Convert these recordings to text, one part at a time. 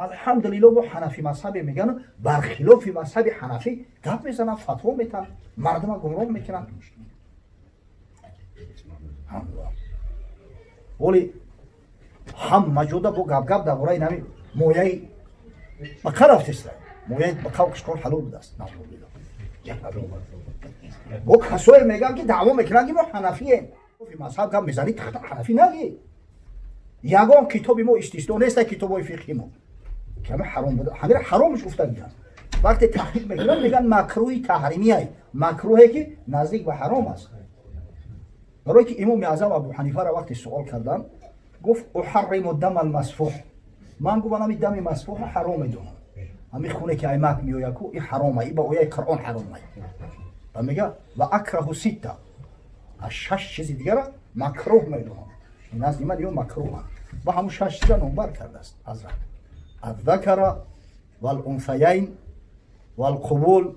الحمدلله و حنفی مذهبی میگن برخلاف مذهب حنفی گپ میزنن فتوا میتن مردم گمراه میکنن ولی هم جودا بو گپ در برای نمی مویای بقا رفتست مویای بقا کشکار حلال بوده است بو کسایی میگن که دعوا میکنن که ما حنفیه فی مذهب گپ میزنی تحت حنفی نگی یگان کتابی ما استثنا نیست کتابای فقهی ما که همه حرام بوده همه حرامش گفتن میگن وقتی تحقیق میکنن میگن مکروه تحریمی ای مکروهی که نزدیک به حرام است برای که امام اعظم ابو حنیفه را وقتی سوال کردن گفت احرم دم المسفوح من گفتم این دم مسفوح حرام میدونم همین خونه که ایمک میوید کو این حرامه این با اویای قرآن حرامه و میگه و اکره سته از 6 چیز دیگه را مکروه میدونم این از من یه مکروه با همون 6 چیزا نمبر کرده است حضرت الذکر والانثیین والقبول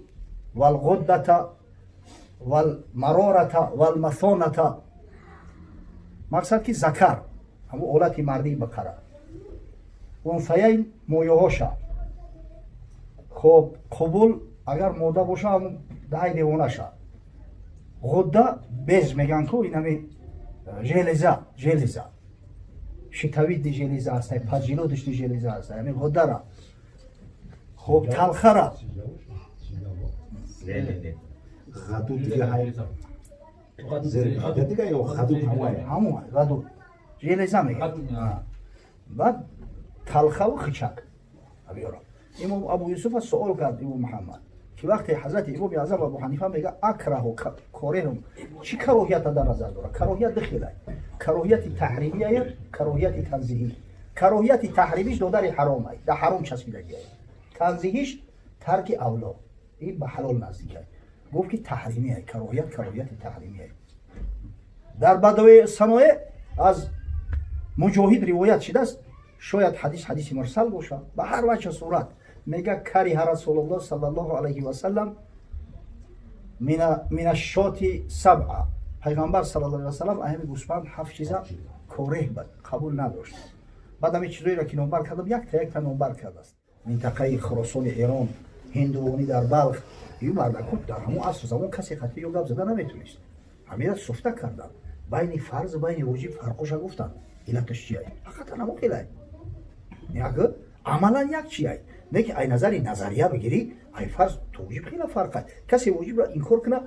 والغدة والمرارة والمثانة مقصد که ذکر همون اولاد مردی بقره انثیین مویهاشا خب قبول اگر موده باشه همون دهی دیوانه شد غده بیز میگن که این همه جلیزه شتوید دی جلیزه هسته پجیلو دشتی جلیزه هسته همین غده را خب تلخه را غدو دیگه های غدو دیگه یا غدو همون غدو جلیزه میگن بعد تلخه و خچک امام ابو یوسف سوال کرد امام محمد که وقتی حضرت امام اعظم ابو حنیفه میگه اکره و کارهم چی کراهیت در نظر داره کراهیت دخیله کراهیت تحریمیه کراهیت تنزیهی کراهیت تحریمیش دادر حرامه در حرام چسبیدگی تنزیهیش ترک اولا این به حلال نزدیکه گفت که تحریمیه کراهیت تحریمیه در بدوی صنایع از مجاهد روایت شده است شاید حدیث مرسل باشه به هر وجه صورت میگه کریه رسول الله صلی الله علیه و سلم من الشات 7 پیغمبر صلی الله علیه و سلم اهم گوسفند 7 چیزا کره بود قبول نداشت بعد همین چیزایی را که نمبر کردم یک تا نمبر کرده است منطقه خراسان ایران هندوانی در بلخ این مردکوت در همون عصر زمان کسی خطی یا گپ زدن نمیتونست همین را سفته کردن بین فرض بین واجب فرقش گفتن علتش چیه فقط همون خیلی یک عملا یک چیه نه که ای نظریه بگیری ای فرض توجیب خیلی فرقه کسی واجب را اینکار کنه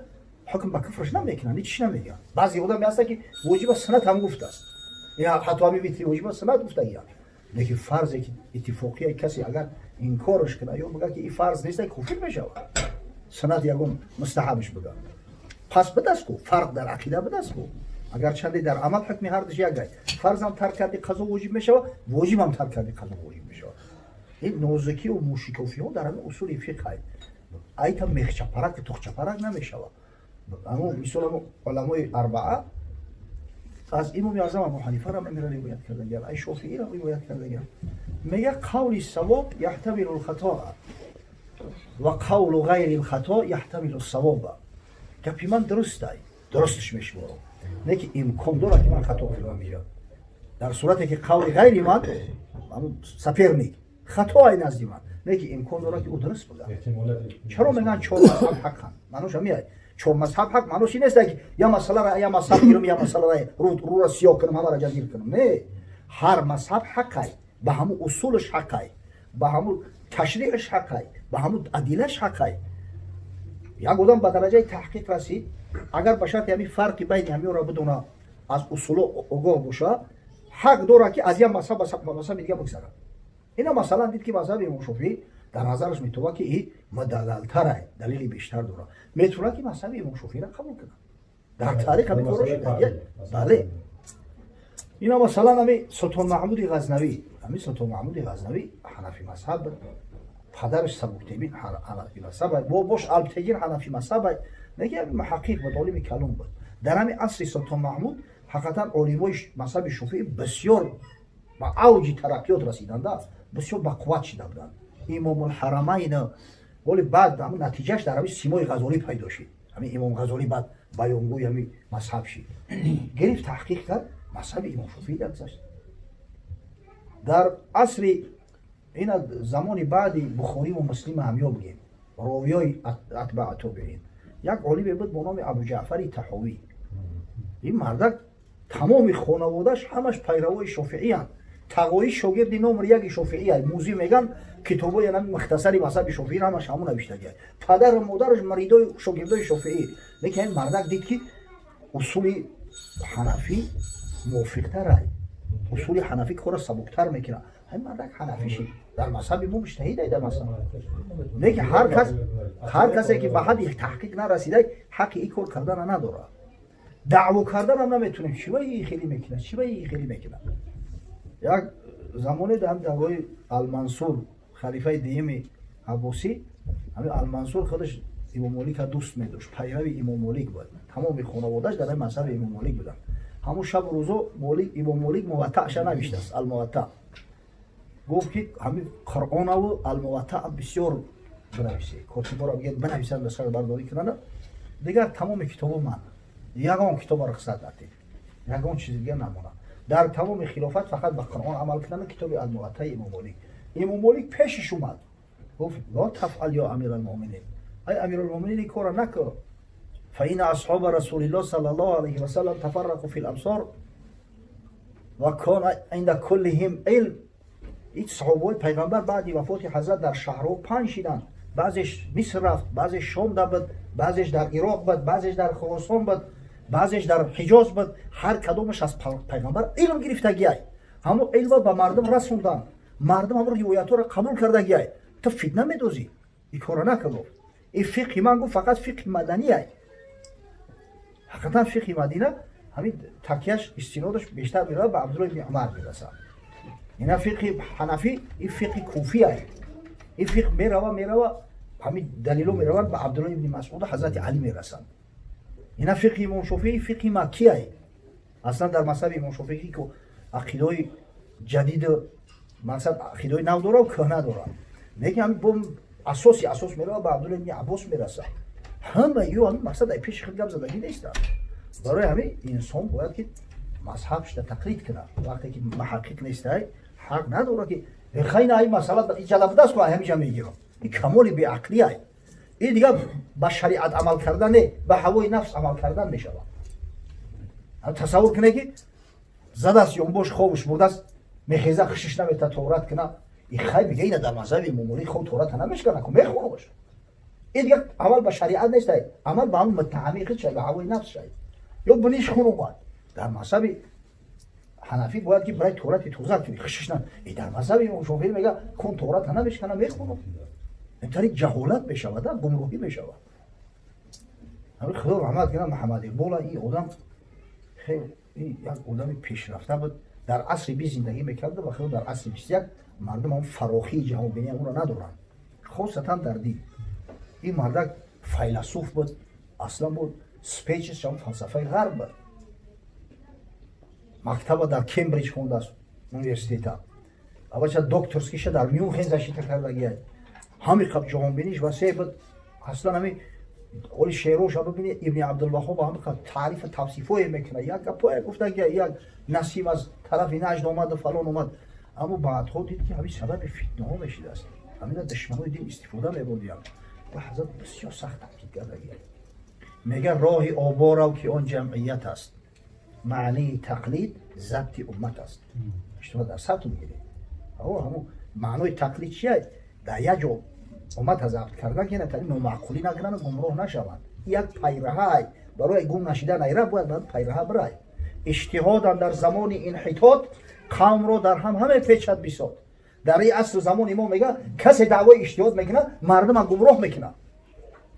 حکم به کفرش نمیکنه هیچ نمیگه بعضی آدم هست که واجب سنت هم گفته است یا حتی همین ویتری واجب سنت گفته یا نه که فرضی که اتفاقی کسی اگر اینکارش کنه یا بگه که این فرض نیست کفر میشه سنت یگون مستحبش بگه پس بدست کو فرق در عقیده بدست کو اگر چندی در عمل حکم هر دش یک فرض هم ترک کردی قضا واجب میشه واجب هم ترک کردی قضا واجب میشه این نوزکی و موشکافی ها در همین اصول فقه ایتا مخچپرک تخچپرک نمیشه اما مثلا علمای اربعه از امام اعظم ابو حنیفه را میره روایت کردن ای شافعی را روایت کردن میگه قول الصواب يحتمل الخطا و قول غیر الخطا يحتمل الصواب گپی من درستش میشه نه که امکان داره که من خطا کنم میگم در صورتی که قول غیر من سپر نیست خطا ای نزدی من نه که امکان داره که او درست بوده چرا میگن چهار مذهب حقن منوش میاد چهار مذهب حق منوش این است که یا مسئله را یا مذهب گیرم یا مسئله را رو را سیاه کنم همه را جزیر کنم نه هر مذهب حقی به همون اصولش حقی به همون تشریعش حقی به همون ادلهش حقی یک آدم به درجه تحقیق رسید اگر به شرط همین فرقی بین همین را بدونه از اصول آگاه باشه حق داره که از یک مذهب دیگه بگذره اینا مثلا دید که مذهب امام شافعی در نظرش میتونه که این مدلل‌تره دلیلی بیشتر داره میتونه که مذهب امام شافعی را قبول کنه در تاریخ همین کارا شده بله اینا مثلا همین سلطان محمود غزنوی حنفی مذهب پدرش سبکتگین حنفی مذهب باش البتگین حنفی مذهب نگه محقق و عالم کلام بود در همین عصر سلطان محمود حقیقتا علمای مذهب شافعی بسیار با اوج ترقیات رسیدند بسیار با قوت شده بودند امام الحرمین ولی بعد همون نتیجهش در همین سیمای غزالی پیدا شد همین امام غزالی بعد بیانگوی همین مذهب شد گرفت تحقیق کرد مذهب امام شافعی درگذشت در عصر این زمان بعدی بخاری و مسلم همیو بگیم راویای اتباع تابعین یک عالم بود به نام ابو جعفر طحاوی. این مرد تمام خانواده‌اش همش پیروای شافعی اند. تقوی شاگرد نمره یک شافعی است. موزی میگن کتابای یعنی مختصری مذهب شافعی همش همون نوشته. پدر و مادرش مریدای شاگردای شافعی. لیکن این مرد دید که اصول حنفی موافق‌تر است. اصول حنفی کار سبک‌تر میکنه. این مرد حنفی شد. در مذهب ما مجتهد است در مذهب. لیکن هر کسی که به حد تحقیق نرسیده حق این کار کردن نداره. دعوا کردن هم نمیتونه. چی خیلی میکنه خیلی میکنه. یک زمانی در دعوای المنصور خلیفه دیگه عباسی همین المنصور خودش امام مالک دوست می‌داشت. پیرو امام مالک بود. تمام خانواده‌اش در مذهب امام مالک بودن. همون شب روزا امام مالک موطأش نوشته است. الموطأ گفت که همین قرآن و الموطأ بسیار بنویسید. کاتبا را بگید بنویسند نسخه برداری کنند. دیگر تمام کتاب من یگان کتاب رخصت دادید. یگان چیز دیگه نمونه. در تمام خلافت فقط به قرآن عمل کردن کتاب الموطأ امام مالک. امام مالک پیشش اومد. گفت لا تفعل یا امیر المؤمنین. ای امیر المؤمنین این کار نکن. فإن أصحاب رسول الله صلى الله عليه وسلم تفرقوا في الأمصار وكان عند كلهم علم. این صحابه پیغمبر بعد وفات حضرت در شهرها 5 شدند. بعضیش مصر رفت، بعضیش شام بود، بعضیش در عراق بود، بعضیش در خراسان بود، بعضیش در حجاز بود. هر کدومش از پیغمبر علم گرفتگی است. همون علم به مردم رسوندن. مردم همون روایت را قبول کردگی است. تو فتنه می‌دوزی. این کارا نکن. این فقه من گفت فقط فقه مدنی است. حقیقتا فقه مدینه همین تکیهش استنادش بیشتر میره به عبدالله بن عمر میرسه. این فقه حنفی این فقه کوفی است. این فقه میره همین دلیلو میره به عبدالله بن مسعود حضرت علی میرسن. این فقه امام شافعی فقه مکی است. اصلا در مذهب امام شافعی که عقیده جدید مثلا عقیده نو داره و کهنه داره. لیکن همین بم اساس میره به عبدالله بن عباس میرسه. همه یو همین مقصد ای پیش خیلی گپ زدگی نیست. برای همین انسان باید که مذهبش تقلید کنه. وقتی که محقق نیست حق نداره که خیلی این مسئله این جلب دست کنه همیشه میگیره. این کمال بی عقلی است. این دیگه با شریعت عمل کردن نه، با هوای نفس عمل کردن میشه. تصور کنه که زده است یونبوش خوابش برده است میخیزه خشش نمیته تورات کنه. این خیلی میگه این در مذهب امام خود تورات نمیشکنه که میخونه باشه. این دیگه عمل به شریعت نیست. عمل به همون متهمی خود شد به هوای نفس شد. یا بنیش خونه باید. در مذهب حنفی باید که برای تورات توزیع کنی خشش نه. این در مذهب امام شافعی میگه کن تورات نمیشکنه میخونه. این طریق جهالت میشود، گمراهی میشود. همین خدا رحمت کنه محمد اقبال این آدم خیلی یک آدم پیشرفته بود. در عصر 20 زندگی میکرد و خیلی در عصر 21 مردم هم فراخی جهان بینی اون را ندارن. خاصتا در دین. این مرد فیلسوف بود. اصلا بود سپیچش هم فلسفه غرب بود. مکتب در کمبریج خونده است یونیورسیته. اول چه دکترسکیش در میونخن زشیته کردگی. همین خب جهان بینیش وسیع بود. اصلا همین اولی شعروش ببینید ابن عبدالوهاب هم تعریف توصیفی میکنه. یک گپای گفته که یک نسیم از طرف نجد اومد و فلان اومد. اما بعدها دید که همین سبب فتنه ها میشید است. همین دشمنای دین استفاده میبردیم. و حضرت بسیار سخت تاکید کرده. میگه راه آبا رو که آن جمعیت است. معنی تقلید ضبط امت است. اشتباه در سطح میگیره. همون معنای تقلید چیه؟ در یک جا امت از ضبط کردن که نتونی نامعقولی نکنن و گمراه نشوند. یک پیرهی برای گم نشیدن ایره باید پیرهه برای اجتهاد در زمان انحطاط قوم رو در هم همه پیچد بیساد. در این عصر زمان ما میگه کسی دعوای اجتهاد میکنه مردم گمراه میکنه.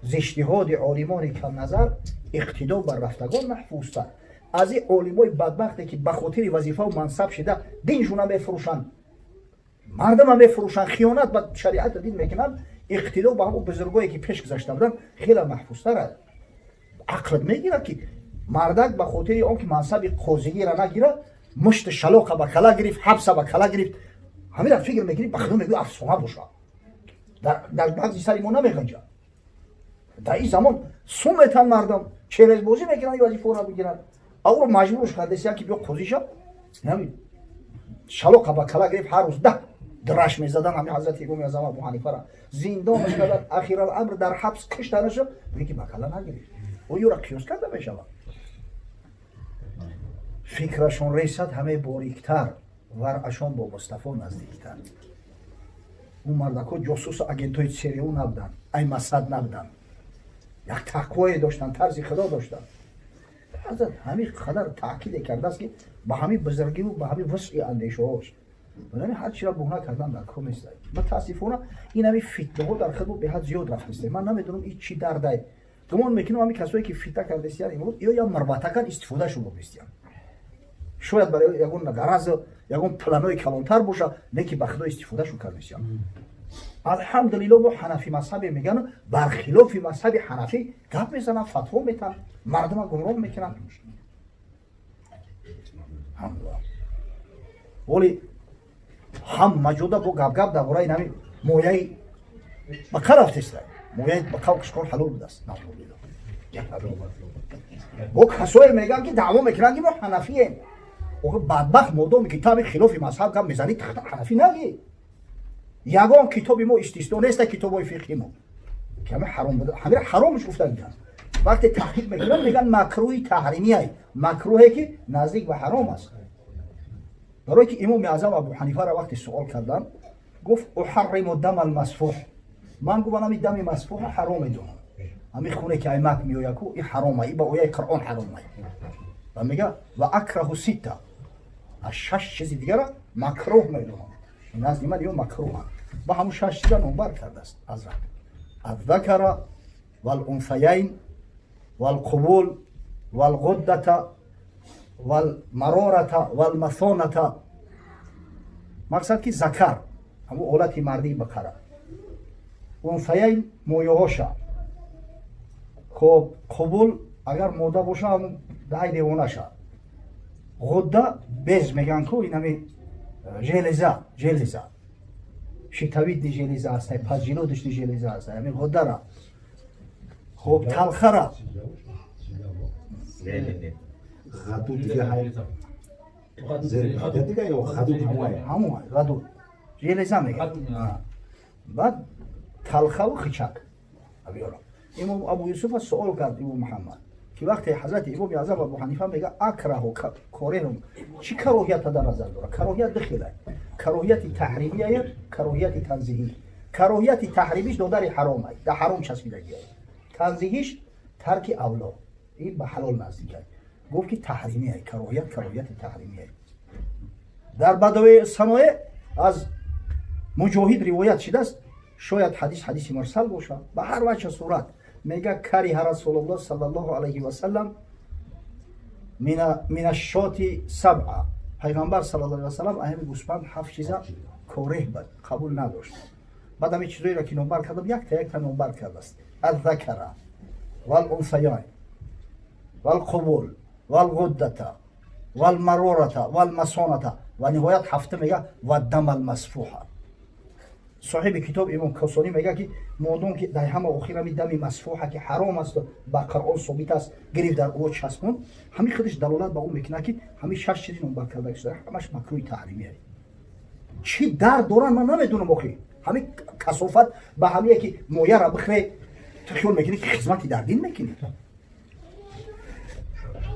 ز اجتهاد عالمان کم نظر اقتدا بر رفتگان محفوظ تر. از این عالمای بدبختی که به خاطر وظیفه و منصب شده دینشون میفروشن، مردم هم میفروشن، خیانت به شریعت دین میکنن. اقتدا با همون بزرگایی که پیش گذشته بودن خیلی محفوظ تره. عقلت میگیره که مردک به خاطر اون که منصب قاضیگی را نگیره مشت شلاق به کلا گرفت، حبس به کلا گرفت. همین را فکر میکنی بخدا میگه افسانه باشه. در بعضی سری ما نمیگنجه. در این زمان سومتن مردم چهرز بازی میکنن این وظیفه را بگیرن. او رو مجبورش کرده که بیا قاضی شو. همین شلاق به کلا گرفت هر روز 10 درش میزدن همین حضرت امام اعظم ابو حنیفه را زندان میکردن، اخیرالامر در حبس کشتنش رو میگه بکلا نگیرید او یورا کیوس کرده میشود. فکرشون رسد همه باریکتر، ورعشان با مصطفی نزدیکتر. اون مردکو جاسوس اگنتوی سریو نبودن، ای مسد نبودن، یک تقوی داشتن، طرز خدا داشتن. حضرت همین قدر تاکید کرده است که به همین بزرگی و به همین وسع اندیشه هاش بنابراین هر چی را بهونه کردن در کار نیست. متاسفانه این همین فتنه ها در خود به حد زیاد رفته است. من نمیدونم این چی درده. گمان میکنم همین کسایی که فتنه کرده استیان امروز یا مربوطه استفاده شو بگیستیان. شاید برای یگون غرض یگون پلانای کلانتر باشه، نه که به خدا استفاده شو کرده استیان. الحمدلله و حنفی مذهب میگن برخلاف مذهب حنفی گپ میزنن، فتوا میتن، مردم گمراه میکنن. ولی هم موجوده با گپ در برای نمی مویای بقر رفته است. مویای بقر کشکار حلال بوده است. با کسایی میگن که دعوا میکنن که ما حنفییم. او بدبخت مردمی که تا خلاف مذهب گپ میزنید حنفی نگی. یگان کتابی ما استثنا نیست کتابای فقهی ما که همه حرام بوده، همه حرامش گفتن. وقتی تحقیق میکنن میگن مکروه تحریمی است، مکروهی که نزدیک به حرام است. برای که امام اعظم ابو حنیفه را وقتی سوال کردن گفت احرم دم المسفوح، من گفتم همین دم مسفوح حرام میدونم، همین خونه که ایمک میوید کو این حرامه، این با اوی قرآن حرامه. و میگه و اکره سته، از 6 چیز دیگه را مکروه میدونم. این از من یه مکروه با همون 6 چیز نمبر کرده است. حضرت الذکر والانثیین والقبول والغدة والمرارة والمثانة. مقصد که ذکر همون اولت مردی بقره، انثیین مویهاشه، خب قبول اگر موده باشه همون دهی دیوانه شه، غده بیز میگن که این همین جلیزه شتوید دی جلیزه هسته، پس جلودش دی جلیزه هسته، همین غده را. خب تلخه را غدو دیگه های زیر دیگه یا غدو همون غدو جلیزه میگن. بعد تلخه و خچک. امام ابو یوسف سوال کرد امام محمد که وقتی حضرت امام اعظم ابو حنیفه میگه اکره و کارینم چی کراهیت در نظر داره؟ کراهیت دخیله، کراهیت تحریمیه، کراهیت تنزیهی. کراهیت تحریمیش دادر حرامه، در حرام چسبیدگی، تنزیهیش ترک اولا، این به حلال نزدیکه. گفت که تحریمیه، کراهیت تحریمیه. در بدوی صنایع از مجاهد روایت شده است، شاید حدیث مرسل باشه، به هر وجه صورت میگه کریه رسول الله صلی الله علیه و سلم من الشاة 7. پیغمبر صلی الله علیه و سلم اهم گوسفند 7 چیز کره بود، قبول نداشت. بعد همین چیزایی را که نمبر کردم یک تا نمبر کرده است. الذکر والانثیین والقبول والغدة والمرارة والمثانة و نهایت 7 میگه و دم المسفوح. صاحب کتاب امام کاسانی میگه که مادام که در همه اخیر می دم مسفوحه که حرام است و با قرآن ثابت است گرفت در او چسبون، همین خودش دلالت به اون میکنه که همین 6 چیزی نمبر کرده شده همش مکروه تحریمیه. چی در دوران من نمیدونم اخی، همین کثافت به همین که مویه را بخره تو خیال میکنی که خدمتی در دین میکنی.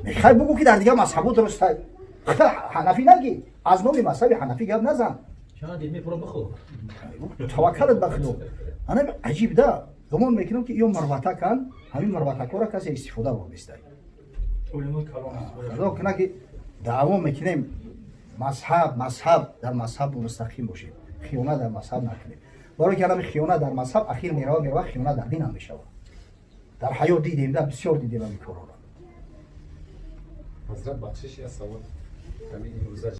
میخوای بگو که در دیگه مذهب درسته، حنفی نگی، از نوع مذهب حنفی گپ نزن. توکلت به خدا. انا عجیب ده، گمان میکنم که این مروته کن، همین مروته کارا کسی استفاده بکنه. خدا کنه که دعوا میکنیم مذهب در مذهب مستقیم باشیم، خیانت در مذهب نکنیم. برای که همین خیانت در مذهب اخیر میره خیانت در دین هم میشه. در حیات دیدیم، در بسیار دیدیم این کارا را. حضرت بخشش یا سوال